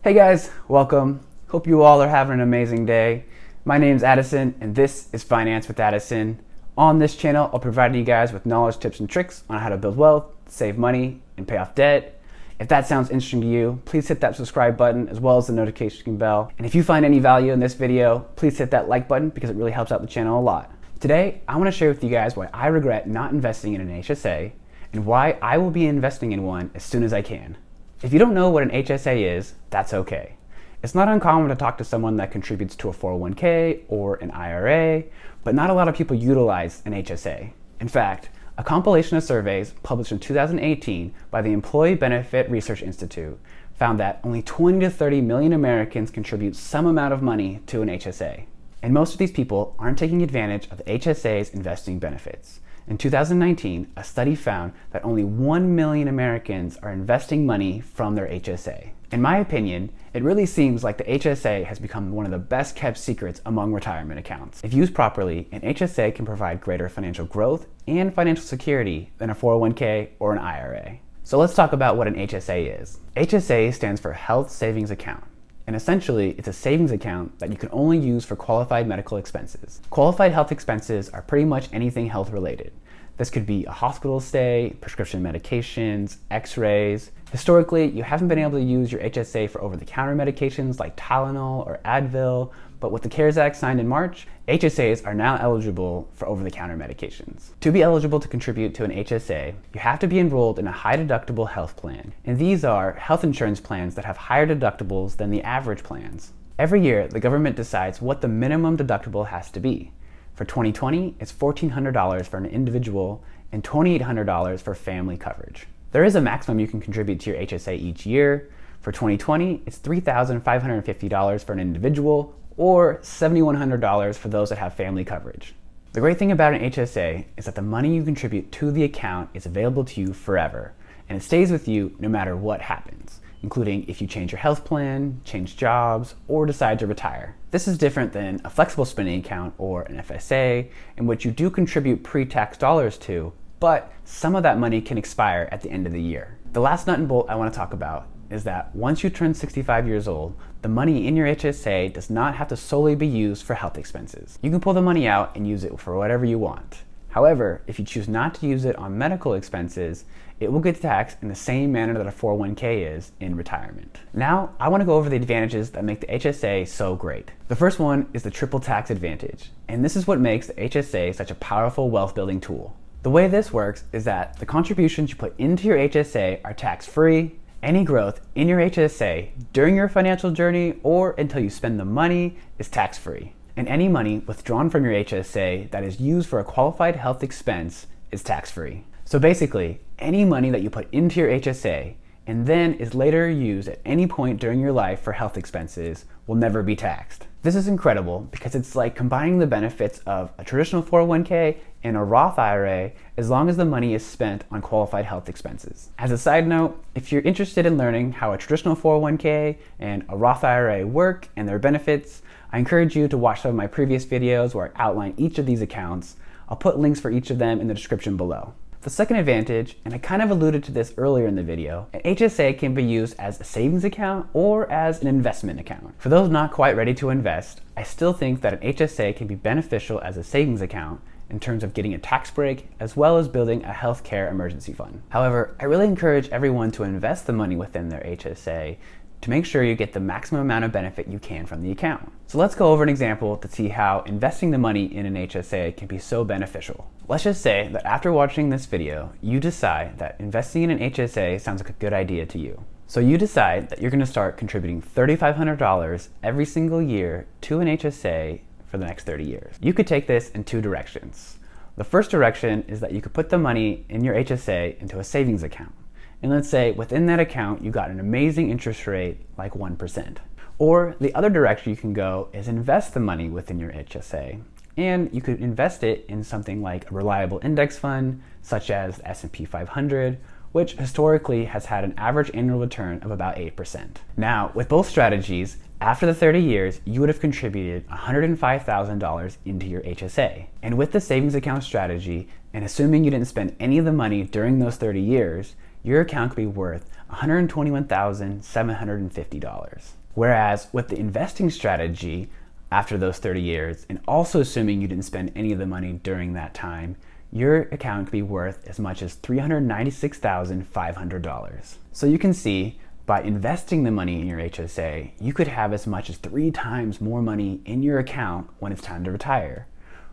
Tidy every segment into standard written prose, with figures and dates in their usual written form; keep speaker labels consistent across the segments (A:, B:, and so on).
A: Hey guys, welcome. Hope you all are having an amazing day. My name's Addison and this is Finance with Addison. On this channel, I'll provide you guys with knowledge, tips, and tricks on how to build wealth, save money, and pay off debt. If that sounds interesting to you, please hit that subscribe button as well as the notification bell. And if you find any value in this video, please hit that like button because it really helps out the channel a lot. Today, I want to share with you guys why I regret not investing in an HSA and why I will be investing in one as soon as I can. If you don't know what an HSA is, that's okay. It's not uncommon to talk to someone that contributes to a 401k or an IRA, but not a lot of people utilize an HSA. In fact, a compilation of surveys published in 2018 by the Employee Benefit Research Institute found that only 20 to 30 million Americans contribute some amount of money to an HSA. And most of these people aren't taking advantage of the HSA's investing benefits. In 2019, a study found that only 1 million Americans are investing money from their HSA. In my opinion, it really seems like the HSA has become one of the best kept secrets among retirement accounts. If used properly, an HSA can provide greater financial growth and financial security than a 401k or an IRA. So let's talk about what an HSA is. HSA stands for Health Savings Account. And essentially, it's a savings account that you can only use for qualified medical expenses. Qualified health expenses are pretty much anything health related. This could be a hospital stay, prescription medications, x-rays. Historically, you haven't been able to use your HSA for over-the-counter medications like Tylenol or Advil, but with the CARES Act signed in March, HSAs are now eligible for over-the-counter medications. To be eligible to contribute to an HSA, you have to be enrolled in a high-deductible health plan. And these are health insurance plans that have higher deductibles than the average plans. Every year, the government decides what the minimum deductible has to be. For 2020, it's $1,400 for an individual and $2,800 for family coverage. There is a maximum you can contribute to your HSA each year. For 2020, it's $3,550 for an individual or $7,100 for those that have family coverage. The great thing about an HSA is that the money you contribute to the account is available to you forever, and it stays with you no matter what happens, including if you change your health plan, change jobs, or decide to retire. This is different than a flexible spending account or an FSA, in which you do contribute pre-tax dollars to, but some of that money can expire at the end of the year. The last nut and bolt I want to talk about is that once you turn 65 years old, the money in your HSA does not have to solely be used for health expenses. You can pull the money out and use it for whatever you want. However, if you choose not to use it on medical expenses, it will get taxed in the same manner that a 401k is in retirement. Now, I want to go over the advantages that make the HSA so great. The first one is the triple tax advantage, and this is what makes the HSA such a powerful wealth building tool. The way this works is that the contributions you put into your HSA are tax-free. Any growth in your HSA during your financial journey or until you spend the money is tax-free. And any money withdrawn from your HSA that is used for a qualified health expense is tax-free. So basically, any money that you put into your HSA and then is later used at any point during your life for health expenses will never be taxed. This is incredible because it's like combining the benefits of a traditional 401k and a Roth IRA as long as the money is spent on qualified health expenses. As a side note, if you're interested in learning how a traditional 401k and a Roth IRA work and their benefits, I encourage you to watch some of my previous videos where I outline each of these accounts. I'll put links for each of them in the description below. The second advantage, and I kind of alluded to this earlier in the video, an HSA can be used as a savings account or as an investment account. For those not quite ready to invest, I still think that an HSA can be beneficial as a savings account in terms of getting a tax break as well as building a healthcare emergency fund. However, I really encourage everyone to invest the money within their HSA to make sure you get the maximum amount of benefit you can from the account. So let's go over an example to see how investing the money in an HSA can be so beneficial. Let's just say that after watching this video, you decide that investing in an HSA sounds like a good idea to you. So you decide that you're going to start contributing $3,500 every single year to an HSA for the next 30 years. You could take this in two directions. The first direction is that you could put the money in your HSA into a savings account. And let's say within that account, you got an amazing interest rate like 1%. Or the other direction you can go is invest the money within your HSA. And you could invest it in something like a reliable index fund, such as the S&P 500, which historically has had an average annual return of about 8%. Now, with both strategies, after the 30 years, you would have contributed $105,000 into your HSA. And with the savings account strategy, and assuming you didn't spend any of the money during those 30 years, your account could be worth $121,750. Whereas with the investing strategy, after those 30 years, and also assuming you didn't spend any of the money during that time, your account could be worth as much as $396,500. So you can see, by investing the money in your HSA, you could have as much as 3 times more money in your account when it's time to retire,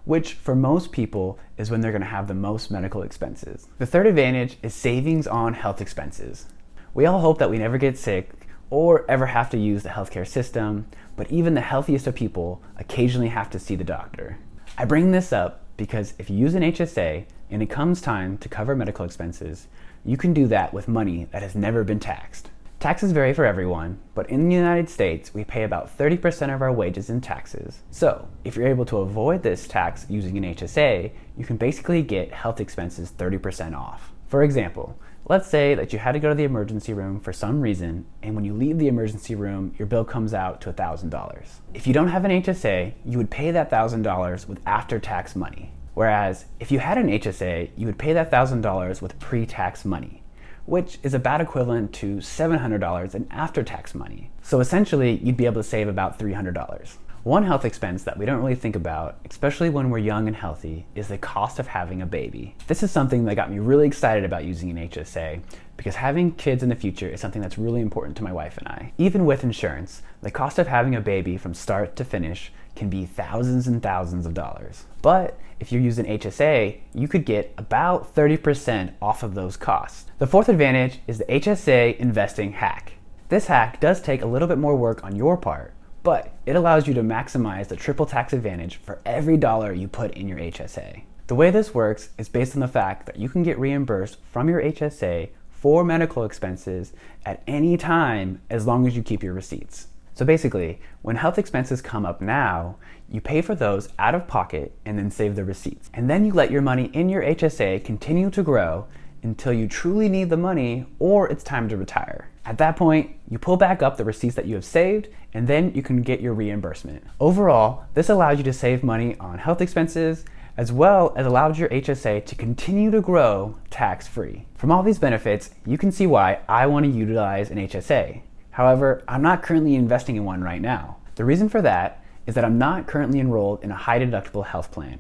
A: which for most people is when they're going to have the most medical expenses. The third advantage is savings on health expenses. We all hope that we never get sick or ever have to use the healthcare system, but even the healthiest of people occasionally have to see the doctor. I bring this up because if you use an HSA and it comes time to cover medical expenses, you can do that with money that has never been taxed. Taxes vary for everyone, but in the United States, we pay about 30% of our wages in taxes. So if you're able to avoid this tax using an HSA, you can basically get health expenses 30% off. For example, let's say that you had to go to the emergency room for some reason, and when you leave the emergency room, your bill comes out to $1,000. If you don't have an HSA, you would pay that $1,000 with after-tax money. Whereas if you had an HSA, you would pay that $1,000 with pre-tax money, which is about equivalent to $700 in after-tax money. So essentially, you'd be able to save about $300. One health expense that we don't really think about, especially when we're young and healthy, is the cost of having a baby. This is something that got me really excited about using an HSA because having kids in the future is something that's really important to my wife and I. Even with insurance, the cost of having a baby from start to finish can be thousands and thousands of dollars. But if you use an HSA, you could get about 30% off of those costs. The fourth advantage is the HSA-Investing Hack. This hack does take a little bit more work on your part, but it allows you to maximize the triple tax advantage for every dollar you put in your HSA. The way this works is based on the fact that you can get reimbursed from your HSA for medical expenses at any time as long as you keep your receipts. So basically, when health expenses come up now, you pay for those out of pocket and then save the receipts. And then you let your money in your HSA continue to grow until you truly need the money or it's time to retire. At that point, you pull back up the receipts that you have saved and then you can get your reimbursement. Overall, this allows you to save money on health expenses as well as allows your HSA to continue to grow tax-free. From all these benefits, you can see why I want to utilize an HSA. However, I'm not currently investing in one right now. The reason for that is that I'm not currently enrolled in a high deductible health plan,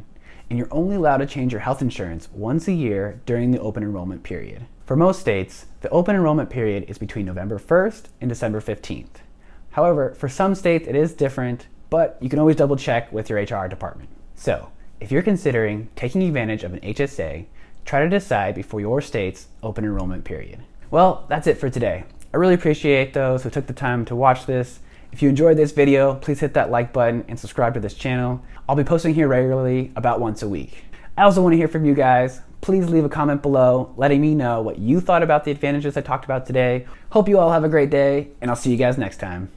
A: and you're only allowed to change your health insurance once a year during the open enrollment period. For most states, the open enrollment period is between November 1st and December 15th. However, for some states it is different, but you can always double check with your HR department. So, if you're considering taking advantage of an HSA, try to decide before your state's open enrollment period. Well, that's it for today. I really appreciate those who took the time to watch this. If you enjoyed this video, please hit that like button and subscribe to this channel. I'll be posting here regularly about once a week. I also want to hear from you guys. Please leave a comment below letting me know what you thought about the advantages I talked about today. Hope you all have a great day, and I'll see you guys next time.